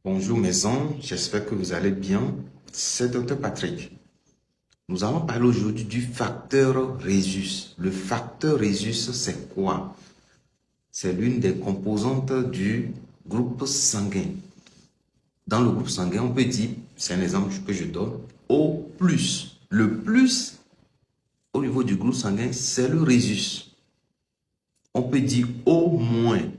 Bonjour mes anges, j'espère que vous allez bien. C'est Dr Patrick. Nous allons parler aujourd'hui du facteur Rhésus. Le facteur Rhésus, c'est quoi? C'est l'une des composantes du groupe sanguin. Dans le groupe sanguin, on peut dire, c'est un exemple que je donne, O+. Le plus au niveau du groupe sanguin, c'est le Rhésus. On peut dire O-.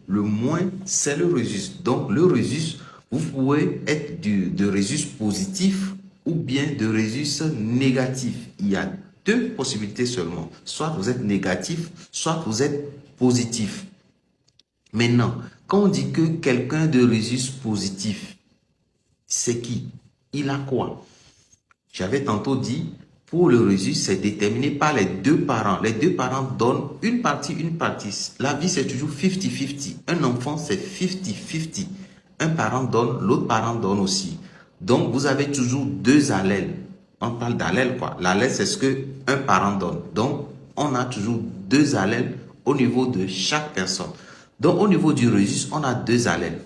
Le moins, c'est le Rhésus. Donc, le Rhésus, vous pouvez être de Rhésus positif ou bien de Rhésus négatif. Il y a deux possibilités seulement. Soit vous êtes négatif, soit vous êtes positif. Maintenant, quand on dit que quelqu'un de Rhésus positif, c'est qui? Il a quoi? J'avais tantôt dit, pour le Rhésus, c'est déterminé par les deux parents. Les deux parents donnent une partie, une partie. La vie, c'est toujours 50-50. Un enfant, c'est 50-50. Un parent donne, l'autre parent donne aussi. Donc, vous avez toujours deux allèles. On parle d'allèle, quoi. L'allèle, c'est ce qu'un parent donne. Donc, on a toujours deux allèles au niveau de chaque personne. Donc, au niveau du Rhésus, on a deux allèles.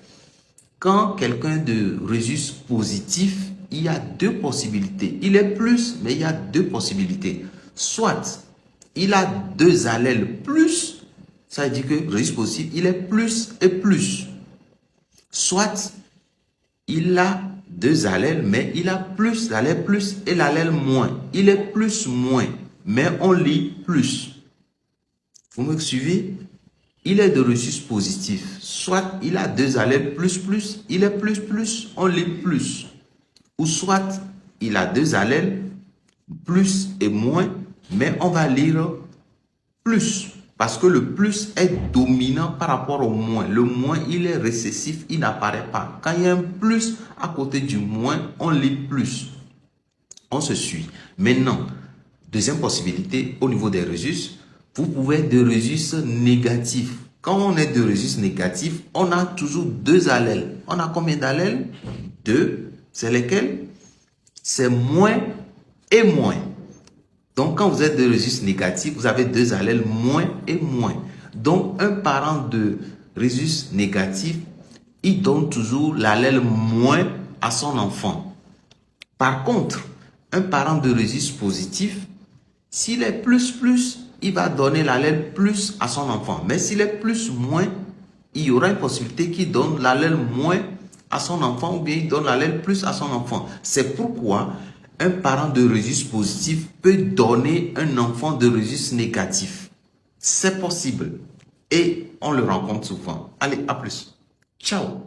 Quand quelqu'un de Rhésus positif, il y a deux possibilités. Il est plus, mais il y a deux possibilités. Soit il a deux allèles plus, ça veut dire que Rhésus positif, il est plus et plus. Soit il a deux allèles, mais il a plus, l'allèle plus et l'allèle moins. Il est plus moins, mais on lit plus. Vous me suivez? Il est de Rhésus positif. Soit il a deux allèles plus, il est plus, on lit plus. Ou soit il a deux allèles, plus et moins, mais on va lire plus. Parce que le plus est dominant par rapport au moins. Le moins, il est récessif, il n'apparaît pas. Quand il y a un plus à côté du moins, on lit plus. On se suit. Maintenant, deuxième possibilité, au niveau des Rhésus, vous pouvez être de Rhésus négatif. Quand on est de Rhésus négatif, on a toujours deux allèles. On a combien d'allèles? Deux. C'est lesquels? C'est moins et moins. Donc, quand vous êtes de Rhésus négatif, vous avez deux allèles moins et moins. Donc, un parent de Rhésus négatif, il donne toujours l'allèle moins à son enfant. Par contre, un parent de Rhésus positif, s'il est plus, il va donner l'allèle plus à son enfant. Mais s'il est plus, moins, il y aura une possibilité qu'il donne l'allèle moins à son enfant ou bien il donne l'allèle plus à son enfant. C'est pourquoi un parent de Rhésus positif peut donner un enfant de Rhésus négatif. C'est possible et on le rencontre souvent. Allez, à plus. Ciao.